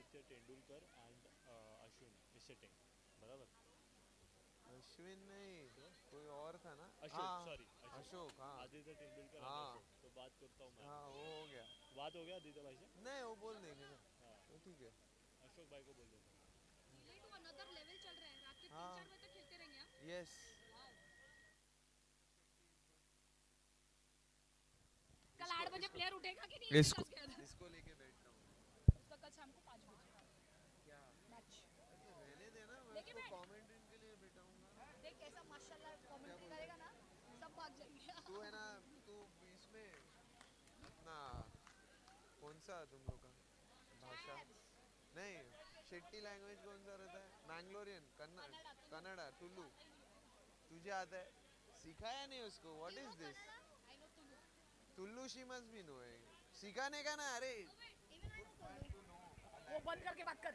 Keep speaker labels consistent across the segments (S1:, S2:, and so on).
S1: Aditya Tendulkar and Ashwin is sitting. बराबर.
S2: अश्विन नहीं,
S1: तो
S2: कोई और था ना।
S1: अशोक,
S2: हाँ,
S1: सॉरी अशोक.
S2: अशोक, हाँ।
S1: आदित्य तेंदुलकर and
S2: हाँ,
S1: अशोक. तो बात करता हूँ मैं.
S2: हाँ, वो हो गया।
S1: बात हो गया आदित्य भाई से.
S2: नहीं, वो बोल देंगे ना,
S1: हाँ.
S2: तो ठीक है।
S1: अशोक भाई को बोल देता हूँ.
S2: हाँ, यस।
S3: कल 8 बजे प्लेयर उठेगा कि नहीं
S2: इसको
S3: इसके बाद?
S2: इसको लेके बैठता हूँ।
S3: उसका कल शाम को 5 बजे
S2: क्या?
S3: मैच।
S2: तो रहने देना, मैं
S3: लेके
S2: उसको
S3: बैठ।
S2: कमेंट्री के लिए बैठाऊंगा।
S3: देख कैसा माशाल्लाह
S2: क्या
S3: कमेंट्री
S2: बोल रहे?
S3: करेगा ना, सब भाग जाएंगे।
S2: तू है ना, तू इसमें अपना कौन सा तुम लोग का भाषा? नहीं, शेट्टी लैंग्वेज कौन सा रहता है? मैंगलोरियन, कन्नड़, कन्नड़ा, टुल्लू। तुझे आता है? सिखाया नहीं उसको? What is this? Tullu she must be knowing. सिखाने का ना, अरे।
S3: वो बंद करके बात कर।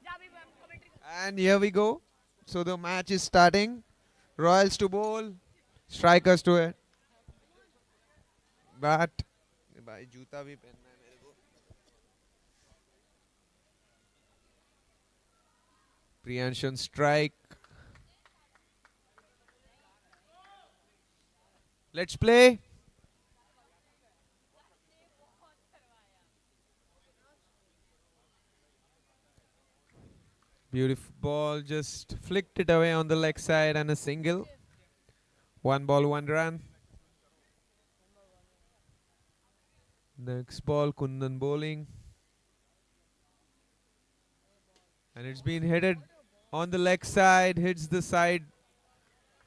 S3: जा अभी कमेंट्री कर।
S2: And here we go. So the match is starting. Royals to bowl, strikers to it. Bat. भाई जूता भी पहनना है मेरे को. Priyanshan strike. Let's play. Beautiful ball, just flicked it away on the leg side and a single. One ball, one run. Next ball, Kundan bowling. And it's been headed on the leg side, hits the side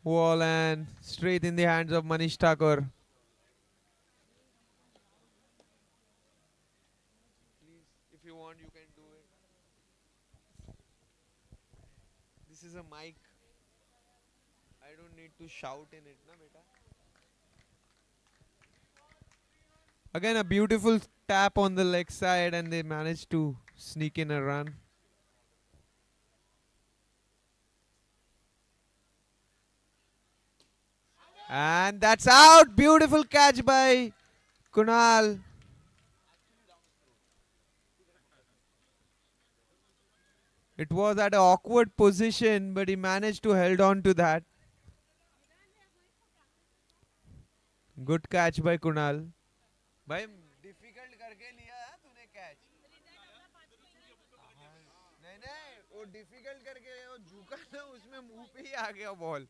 S2: wall and straight in the hands of Manish Thakur. Please, if you want, you can do it. This is a mic. I don't need to shout in it, na beta. Again, a beautiful tap on the leg side, and they managed to sneak in a run. And that's out. Beautiful catch by Kunal. It was at an awkward position, but he managed to hold on to that. Good catch by Kunal. भाई difficult करके लिया है तूने catch. नहीं नहीं, वो difficult करके वो झुका ना, उसमें मुंह पे ही आ गया बॉल.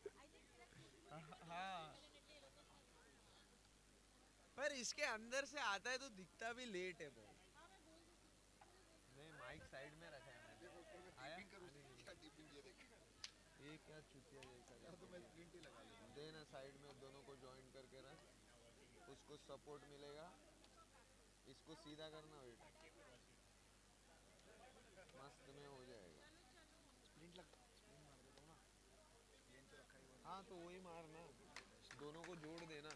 S2: हाँ, पर इसके अंदर से आता है तो दिखता भी लेट है बॉल. नहीं, माइक साइड में रखा है मैंने. आया ये क्या चुतिया जैसा है. तो मैं स्क्रीन पे लगा लूंगा. देना साइड में दोनों को जॉइन करके रख, उसको सपोर्ट मिलेगा. इसको सीधा करना बेटा, मस्त में हो जाएगा. हाँ, तो वही मारना, दोनों को जोड़ देना,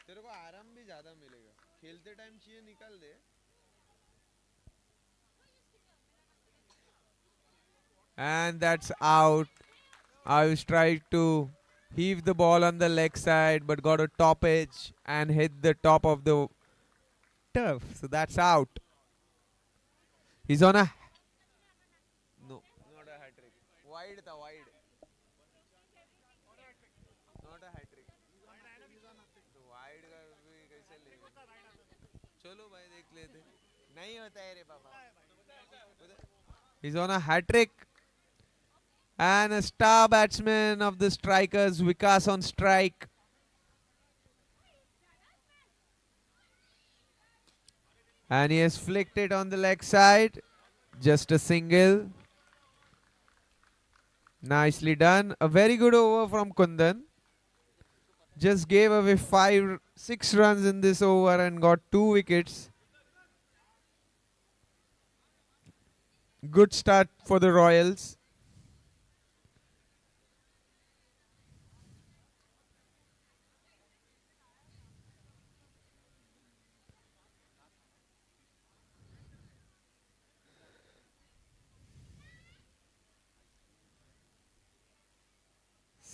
S2: तेरे को आराम भी ज्यादा मिलेगा. खेलते टाइम चाहिए निकाल दे. And that's out. I was trying to heave the ball on the leg side, but got a top edge and hit the top of the turf. So that's out. He's on a no, not a hat trick. Wide tha, wide. Not a hat trick. तो wide का भी कैसे लेंगे? चलो भाई देख लेते. नहीं होता है रे पापा. He's on a hat trick. And a star batsman of the strikers, Vikas on strike. And he has flicked it on the leg side. Just a single. Nicely done. A very good over from Kundan. Just gave away 6 runs in this over and got 2 wickets. Good start for the Royals.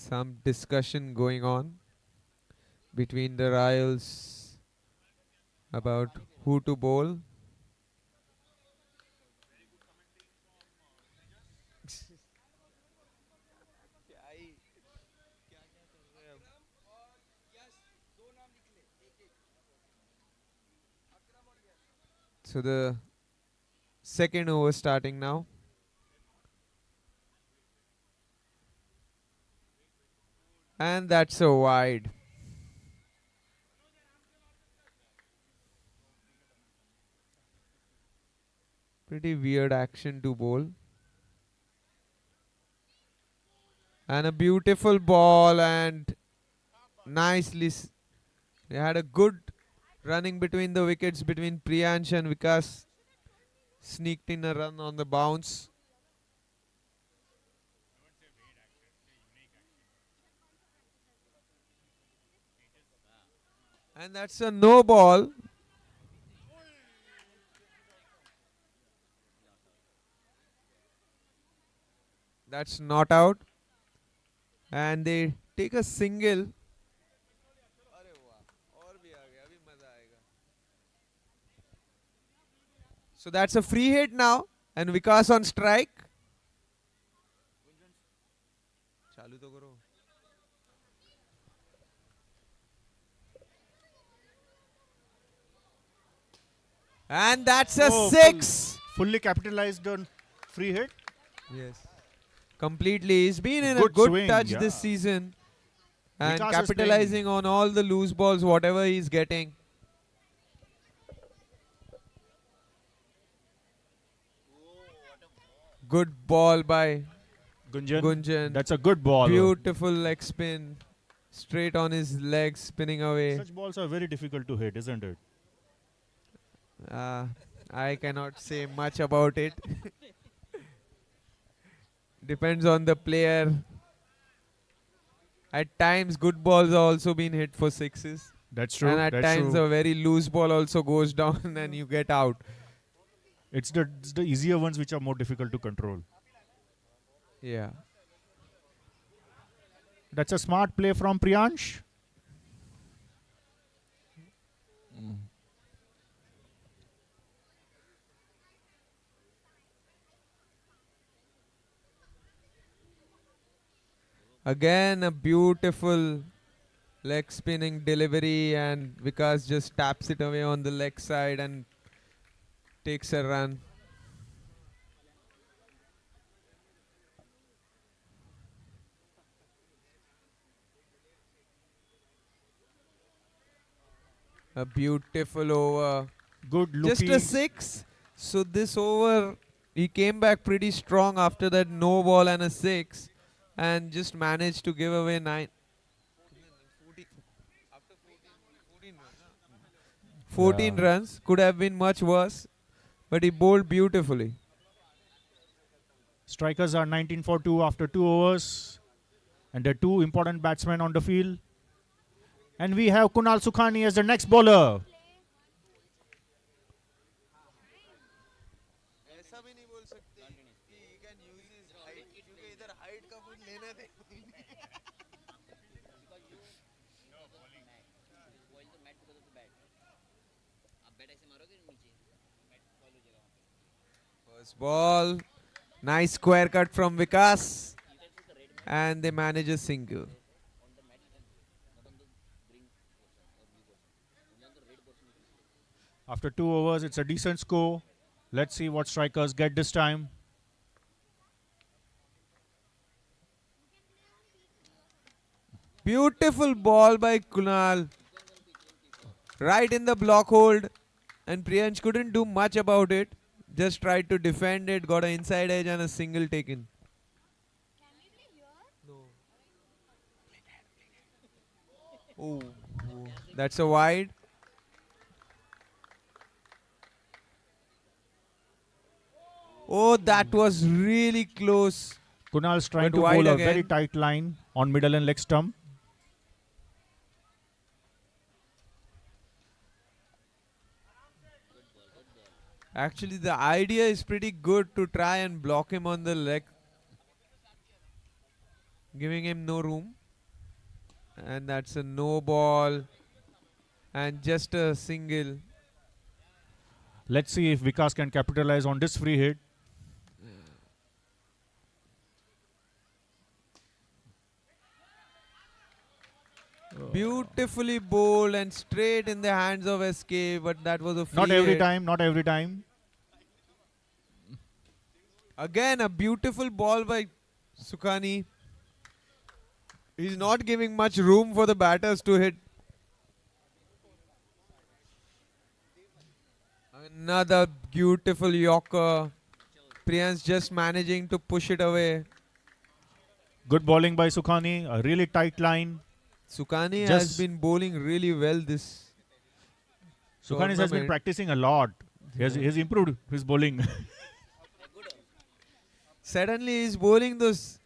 S2: Some discussion going on between the Royals about who to bowl. क्या ही क्या क्या कर रहे हैं अब. So the second over starting now. And that's a wide. Pretty weird action to bowl. And a beautiful ball and nicely. They had a good running between the wickets between Priyansh and Vikas. Sneaked in a run on the bounce. And that's a no ball. That's not out. And they take a single. So that's a free hit now. And Vikas on strike. चालू तो करो. And that's a
S4: Oh,
S2: six.
S4: Fully capitalized on free hit.
S2: Yes. Completely. He's been in a
S4: Good
S2: good
S4: swing,
S2: touch
S4: yeah.
S2: this season. And
S4: Vikas is
S2: capitalizing on all the loose balls, whatever he's getting. Good ball by
S4: Gunjan.
S2: Gunjan.
S4: That's a good ball.
S2: Beautiful leg spin. Straight on his legs, spinning away.
S4: Such balls are very difficult to hit, isn't it?
S2: I cannot say much about it. Depends on the player. At times, good balls are also been hit for sixes.
S4: That's true.
S2: And at
S4: That's
S2: times,
S4: true.
S2: a very loose ball also goes down and you get out.
S4: It's the easier ones which are more difficult to control.
S2: Yeah.
S4: That's a smart play from Priyansh.
S2: Again, a beautiful leg spinning delivery, and Vikas just taps it away on the leg side and takes a run. A beautiful over.
S4: Good
S2: Just
S4: looking.
S2: a six. So this over, he came back pretty strong after that no ball and a six, and just managed to give away 9. 14
S4: Yeah.
S2: runs. Could have been much worse, but he bowled beautifully.
S4: Strikers are 19 for 2 after 2 overs. And there are two important batsmen on the field. And we have Kunal Sukhani as the next bowler.
S2: ऐसा भी नहीं बोल सकते कि he can use his height क्योंकि इधर height का कुछ लेना दे First ball, nice square cut from Vikas, and they manage a single.
S4: After 2 overs, it's a decent score. Let's see what strikers get this time.
S2: Beautiful ball by Kunal. Right in the block hold. And Priyansh couldn't do much about it. Just tried to defend it. Got an inside edge and a single taken. No. Oh, that's a wide. Oh, that was really close.
S4: Kunal's trying
S2: But
S4: to
S2: wide
S4: bowl a
S2: again.
S4: very tight line on middle and leg stump.
S2: Actually, the idea is pretty good to try and block him on the leg, giving him no room. And that's a no ball and just a single.
S4: Let's see if Vikas can capitalize on this free hit.
S2: Beautifully bowled and straight in the hands of SK, but that was a free
S4: Not every
S2: hit.
S4: time, not every time.
S2: Again, a beautiful ball by Sukhani. He's not giving much room for the batters to hit. Another beautiful Yorker. Priyansh just managing to push it away.
S4: Good bowling by Sukhani. A really tight line.
S2: Sukhani has
S4: Just-
S2: been bowling really well this.
S4: Sukhani has been
S2: tournament.
S4: practicing a lot. He's improved his bowling.
S2: Suddenly he's bowling those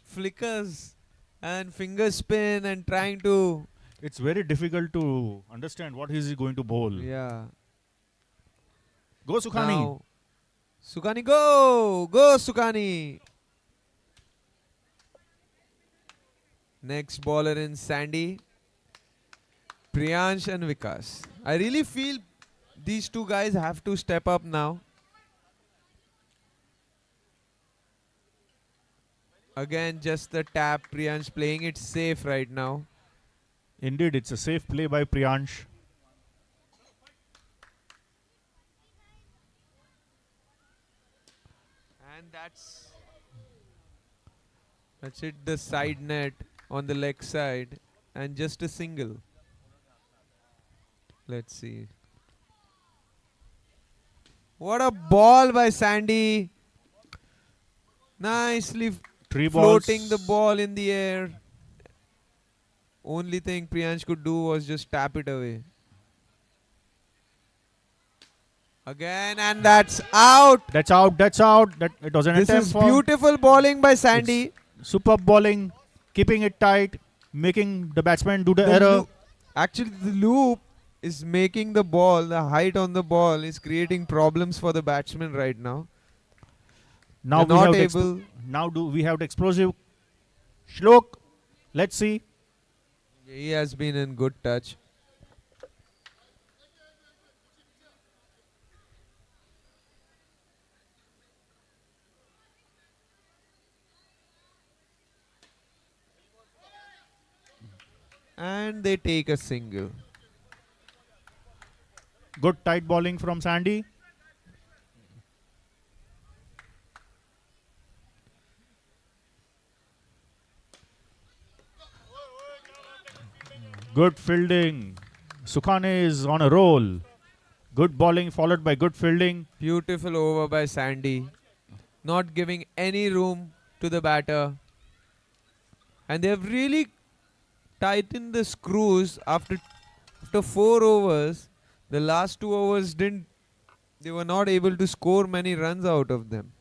S2: flickers and finger spin and trying to.
S4: It's very difficult to understand what is he going to bowl.
S2: Yeah.
S4: Go Sukhani.
S2: Now, Sukhani, go! Go, Sukhani! Next bowler in Sandy. Priyansh and Vikas. I really feel these two guys have to step up now. Again, just the tap. Priyansh playing it safe right now.
S4: Indeed, it's a safe play by Priyansh.
S2: And that's it, the side net on the leg side, and just a single. Let's see. What a ball by Sandy. Nicely
S4: Three balls.
S2: floating the ball in the air. Only thing Priyansh could do was just tap it away. Again, and that's out.
S4: That's out. That's out. That it was an
S2: This
S4: attempt
S2: is
S4: for
S2: beautiful bowling by Sandy.
S4: superb bowling, keeping it tight, making the batsman do the
S2: The
S4: error.
S2: loo- Actually, the loop is making the ball, the height on the ball is creating problems for the batsman right now.
S4: Now
S2: They're
S4: we
S2: not
S4: have
S2: able.
S4: now do we have the explosive Shlok. Let's see.
S2: He has been in good touch. And they take a single.
S4: Good tight bowling from Sandy. Good fielding. Sukhani is on a roll. Good bowling followed by good fielding.
S2: Beautiful over by Sandy. Not giving any room to the batter. And they've really tightened the screws after 4 overs. The last 2 overs they were not able to score many runs out of them.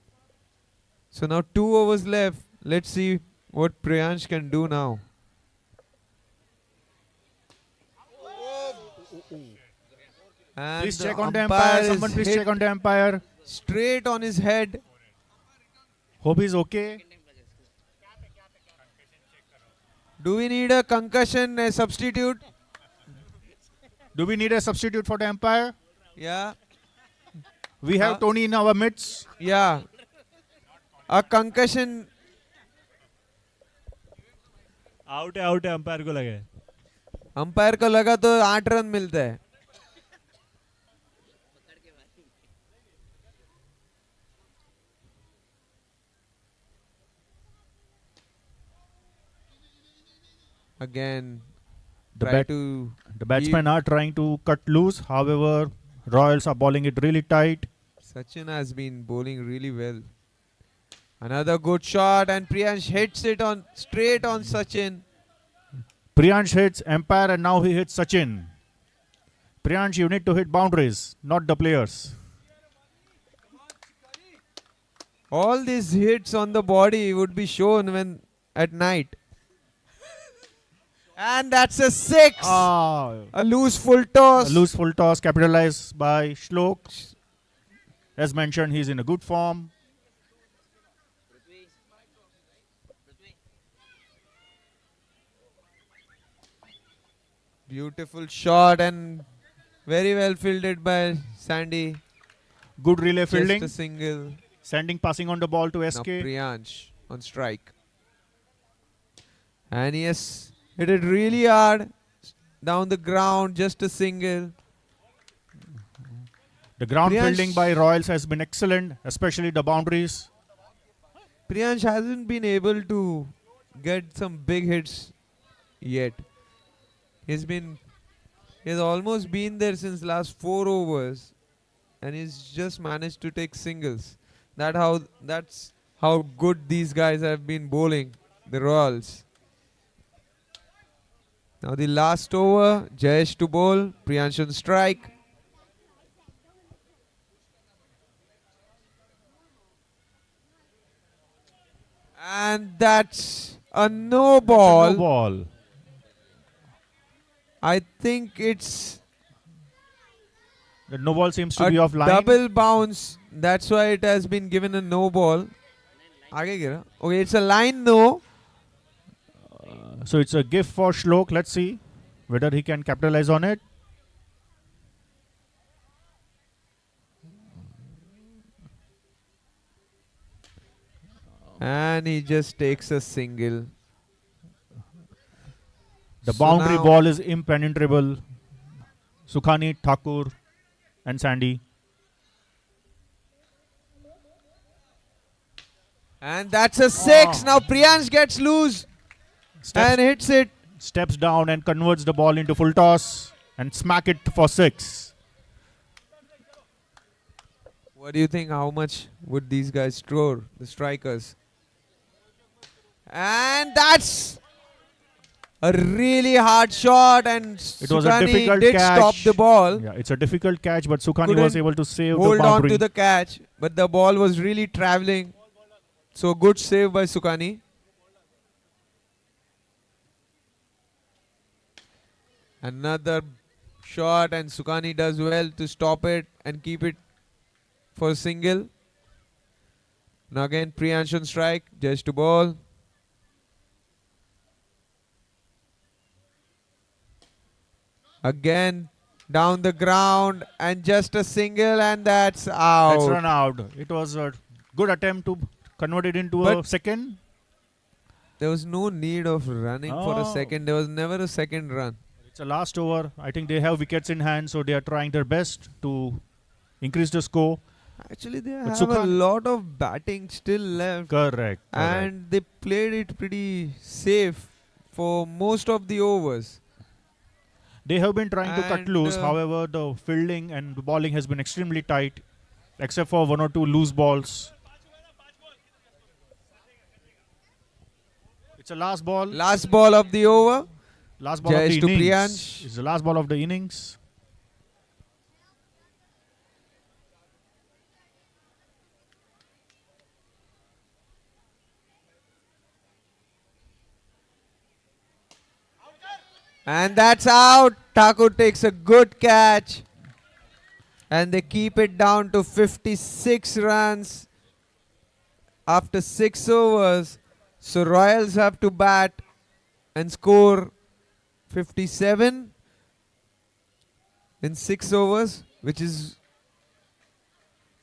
S2: So now 2 overs left. Let's see what Priyansh can do now. And
S4: Please
S2: the
S4: check on the
S2: umpire
S4: umpire.
S2: is
S4: Someone please
S2: hit
S4: check on the umpire.
S2: straight on his head.
S4: Hope he's okay.
S2: Do we need a concussion substitute?
S4: Do we need a substitute for the umpire?
S2: Yeah.
S4: We have
S2: Huh?
S4: Tony in our midst.
S2: Yeah. A concussion.
S1: Out है umpire को लगे.
S2: Umpire को लगा तो 8 run मिलता है. Again,
S4: The,
S2: try
S4: bat-
S2: to.
S4: the batsmen are trying to cut loose. However, Royals are bowling it really tight.
S2: Sachin has been bowling really well. Another good shot, and Priyansh hits it on straight on Sachin.
S4: Priyansh hits umpire and now he hits Sachin. Priyansh, you need to hit boundaries, not the players.
S2: All these hits on the body would be shown when at night. And that's a 6.
S4: Ah,
S2: A loose full toss.
S4: a loose full toss capitalized by Shlok. As mentioned, he's in a good form.
S2: Beautiful shot and very well fielded by Sandy.
S4: Good relay
S2: Just
S4: fielding.
S2: a single.
S4: Sending passing on the ball to
S2: Now
S4: SK.
S2: Priyansh on strike. And he has hit it really hard. down the ground, just a single.
S4: The ground
S2: Priyansh-
S4: fielding by Royals has been excellent, especially the boundaries.
S2: Priyansh hasn't been able to get some big hits yet. He's almost been there since last 4 overs, and he's just managed to take singles. That's how good these guys have been bowling, the Royals. Now the last over, Jayesh to bowl, Priyansh on strike. And that's a no ball.
S4: No ball.
S2: I think it's
S4: The no ball seems to
S2: a
S4: be off line.
S2: double bounce. That's why it has been given a no ball. आगे गिरा. Okay, it's a line no.
S4: So it's a gift for Shlok. Let's see whether he can capitalize on it.
S2: And he just takes a single.
S4: The
S2: So
S4: boundary
S2: now-
S4: ball is impenetrable. Sukhani, Thakur, and Sandy.
S2: And that's a 6.
S4: Oh.
S2: Now Priyansh gets loose and hits it.
S4: Steps down and converts the ball into full toss and smack it for 6.
S2: What do you think? How much would these guys throw, the strikers? And that's a really hard shot, and
S4: It was a
S2: Sukhani
S4: difficult
S2: did
S4: catch.
S2: stop the ball.
S4: Yeah, it's a difficult catch, but Sukhani
S2: Couldn't
S4: was able to save the
S2: Hold on
S4: boundary.
S2: to the catch, but the ball was really traveling. So good save by Sukhani. Another shot, and Sukhani does well to stop it and keep it for a single. Now again Priyansh on strike, just to ball. Again down the ground and just a single, and that's out.
S4: Let's run out. It was a good attempt to convert it into a
S2: But-
S4: second.
S2: There was no need of running for a
S4: Oh.
S2: second. There was never a second run.
S4: It's a last over. I think they have wickets in hand, so they are trying their best to increase the score.
S2: Actually, they
S4: But
S2: have a
S4: Sukhan-
S2: lot of batting still left,
S4: Correct.
S2: and they played it pretty safe for most of the overs.
S4: They have been trying to cut
S2: And,
S4: loose. However, the fielding and the bowling has been extremely tight, except for 1 or 2 loose balls. It's a last ball.
S2: Last ball of the over.
S4: Last ball
S2: Jayesh
S4: of
S2: to
S4: the innings.
S2: Priyansh.
S4: It's the last ball of the innings.
S2: And that's out. Thakur takes a good catch. And they keep it down to 56 runs after 6 overs. So Royals have to bat and score 57 in 6 overs, which is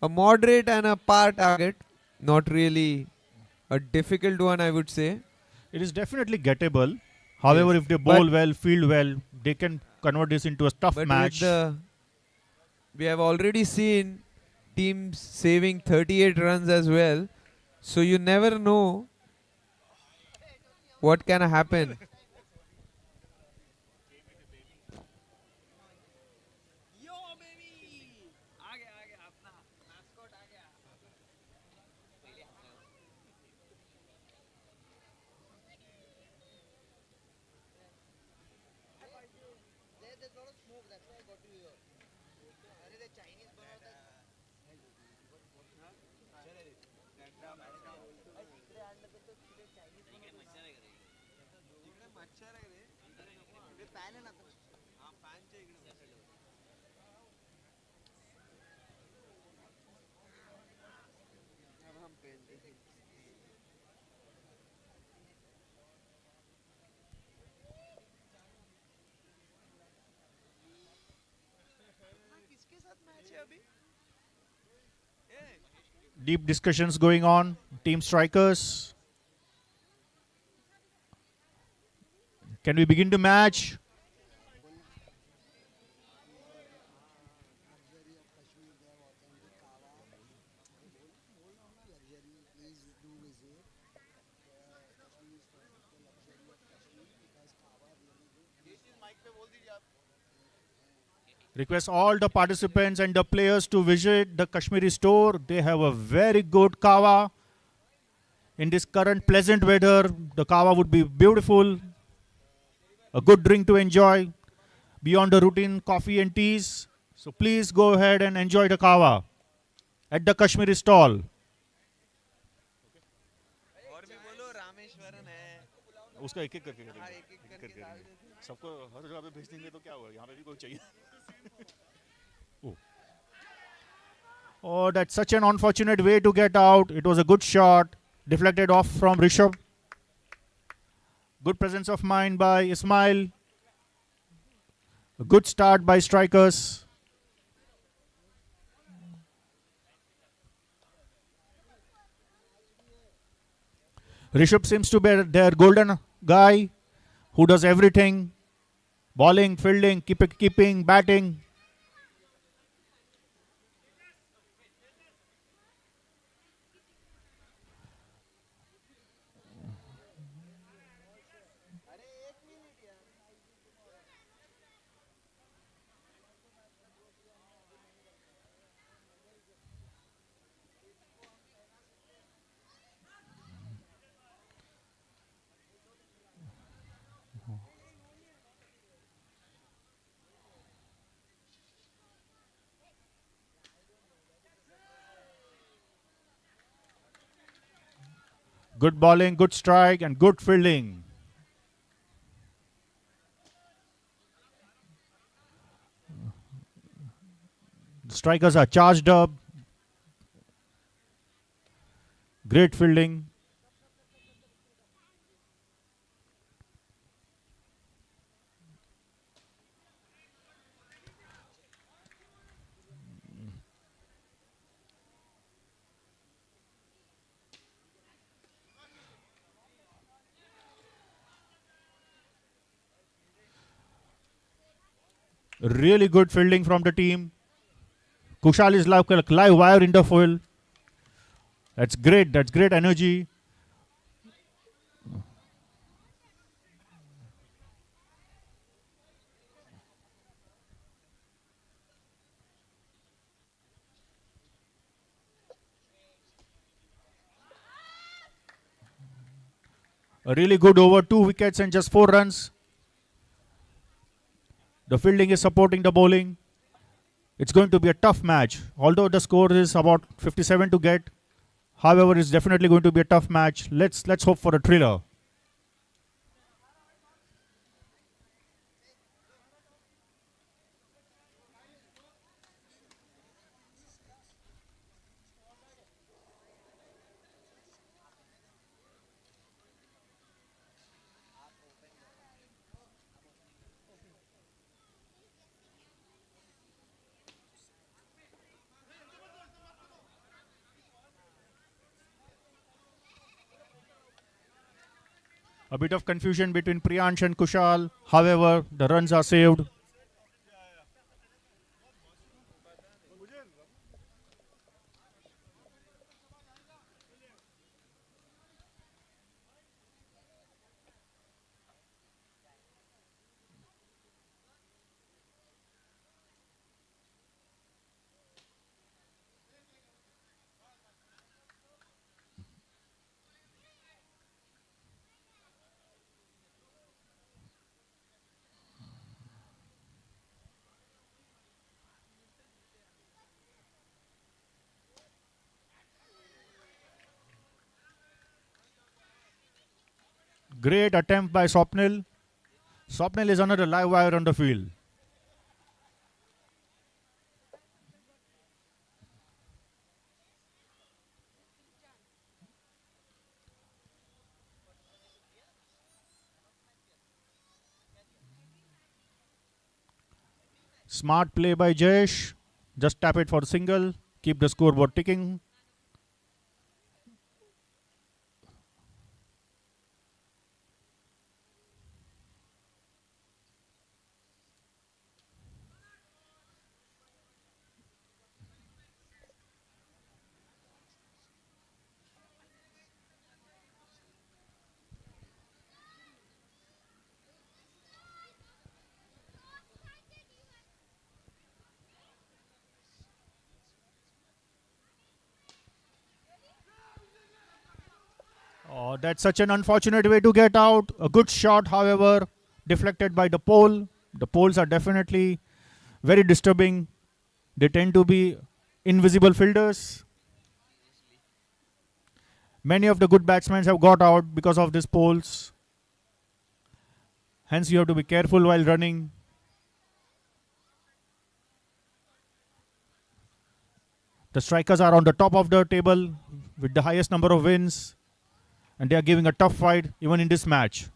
S2: a moderate and a par target. Not really a difficult one, I would say.
S4: It is definitely gettable. However,
S2: Yes.
S4: if they
S2: But-
S4: bowl well, field well, they can convert this into a tough
S2: But
S4: match.
S2: we have already seen teams saving 38 runs as well. So you never know what can happen.
S4: Deep discussions going on. Team strikers. Can we begin the match? Request all the participants and the players to visit the Kashmiri store. They have a very good kawa. In this current pleasant weather, the kawa would be beautiful. A good drink to enjoy beyond the routine coffee and teas. So please go ahead and enjoy the kawa at the Kashmiri stall.
S2: और भी बोलो रामेश्वरन है
S1: उसका एक एक करके
S2: हाँ
S1: करेंगे
S2: एक एक
S1: एक-एक
S2: करके डाल
S1: करेंगे
S2: देते
S1: सबको हर जगह पे भेज देंगे तो क्या होगा यहाँ पे भी कोई चाहिए
S4: Oh, that's such an unfortunate way to get out. It was a good shot, deflected off from Rishabh. Good presence of mind by Ismail. A good start by strikers. Rishabh seems to be their golden guy who does everything. Bowling, fielding, keeping, batting. Good bowling, good strike, and good fielding. The strikers are charged up. Great fielding. Really good fielding from the team. Kushal is like a live wire in the foil. That's great. That's great energy. A really good over, 2 wickets and just 4 runs. The fielding is supporting the bowling. It's going to be a tough match. Although the score is about 57 to get. However, it's definitely going to be a tough match. Let's hope for a thriller. A bit of confusion between Priyansh and Kushal. However, the runs are saved. Great attempt by Swapnil. Swapnil is another live wire on the field. Smart play by Jayesh. Just tap it for the single. Keep the scoreboard ticking. That's such an unfortunate way to get out. A good shot, however, deflected by the pole. The poles are definitely very disturbing. They tend to be invisible fielders. Many of the good batsmen have got out because of these poles. Hence, you have to be careful while running. The strikers are on the top of the table with the highest number of wins, and they are giving a tough fight even in this match.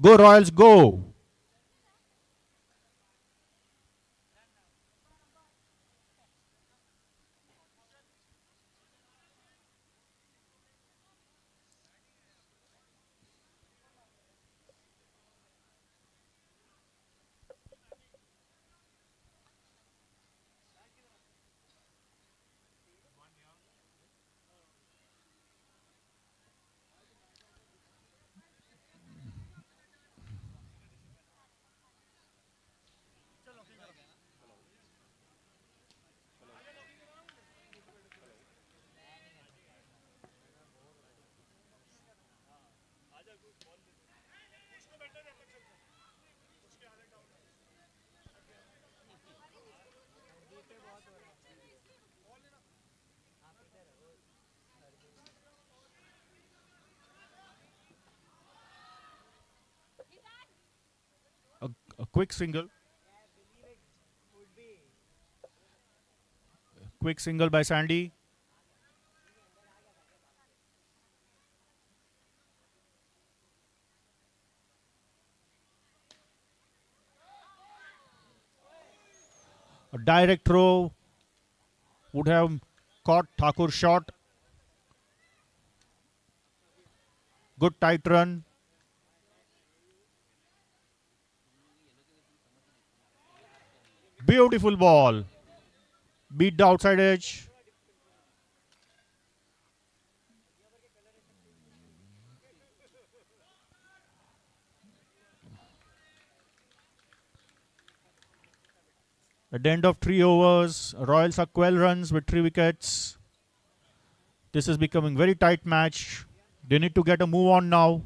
S4: Go Royals, go! A quick single. Quick single by Sandy. A direct throw would have caught Thakur's shot. Good tight run. Beautiful ball. Beat the outside edge. At the end of 3 overs, Royals are 12 runs with 3 wickets. This is becoming very tight match. They need to get a move on now.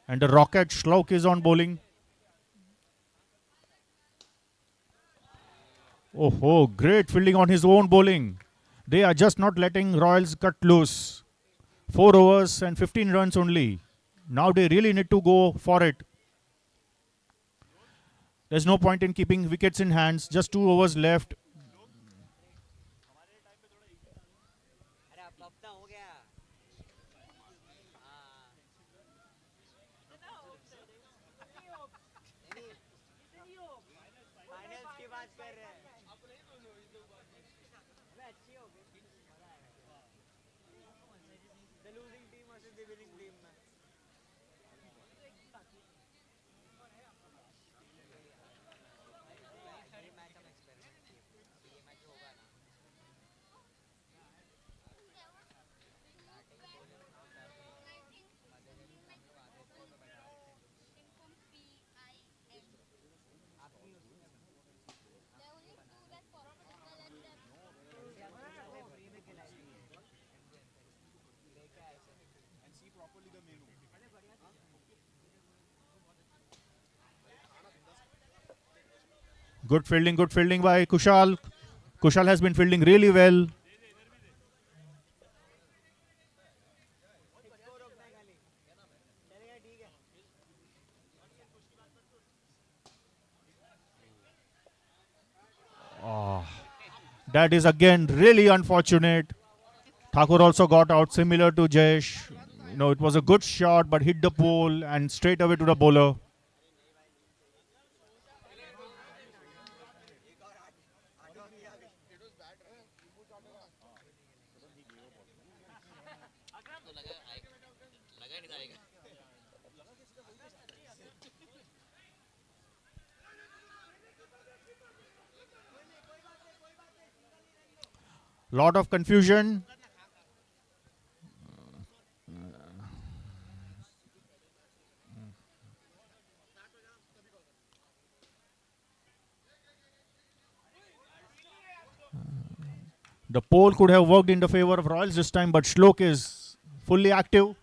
S4: And the rocket Schlock is on bowling. Oh, great fielding on his own bowling. They are just not letting Royals cut loose. 4 overs and 15 runs only. Now they really need to go for it. There's no point in keeping wickets in hands. Just 2 overs left. Good fielding by Kushal. Kushal has been fielding really well. That is again really unfortunate. Thakur also got out similar to Jayesh. It was a good shot but hit the pole and straight away to the bowler. Lot of confusion. The pole could have worked in the favor of Royals this time, but Shlok is fully active.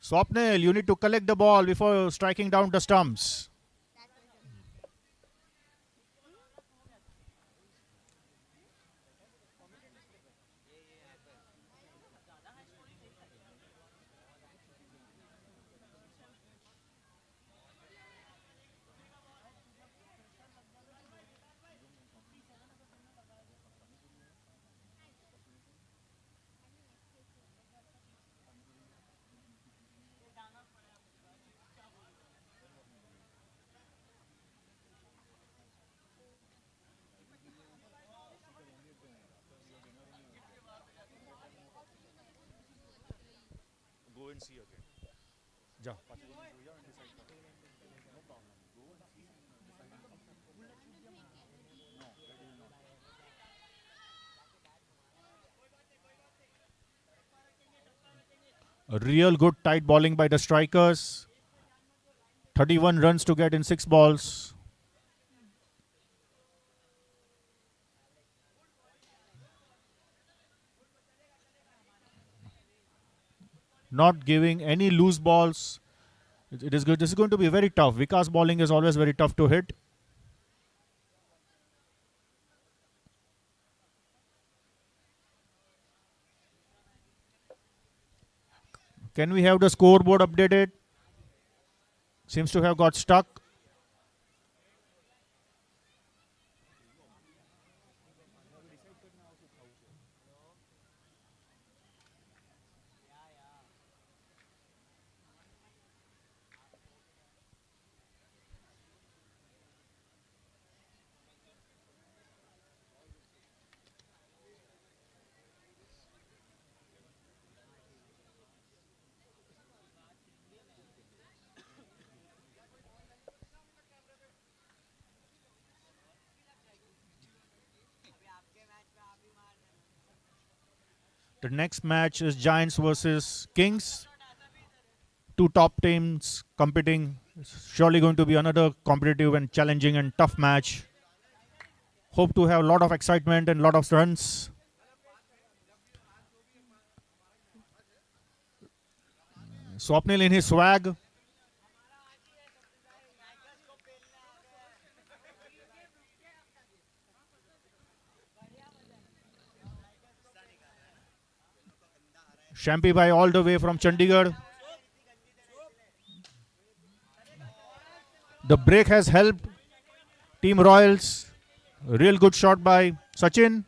S4: Swapnil, you need to collect the ball before striking down the stumps.
S1: Go and see again.
S4: Ja. A real good tight bowling by the strikers. 31 runs to get in 6 balls. Not giving any loose balls. It is good. This is going to be very tough. Vikas bowling is always very tough to hit. Can we have the scoreboard updated? Seems to have got stuck. The next match is Giants versus Kings. Two top teams competing. It's surely going to be another competitive and challenging and tough match. Hope to have a lot of excitement and a lot of runs. Swapnil in his swag. Shampi Bhai all the way from Chandigarh. The break has helped Team Royals. Real good shot by Sachin.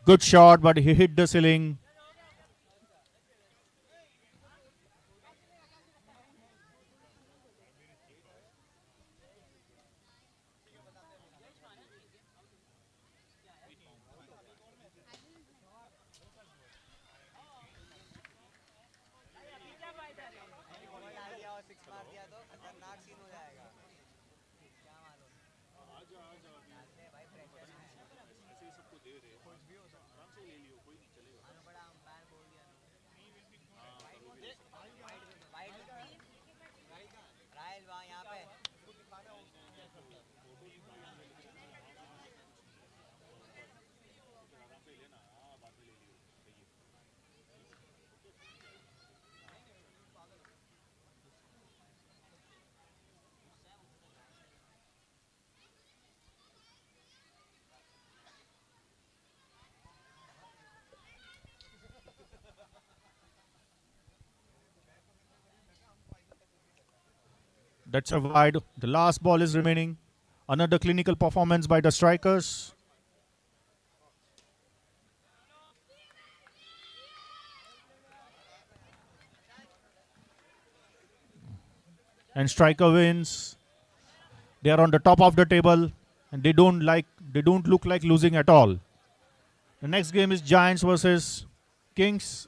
S4: Good shot, but he hit the ceiling. That's a wide. The last ball is remaining. Another clinical performance by the strikers. And striker wins. They are on the top of the table and they don't look like losing at all. The next game is Giants versus Kings.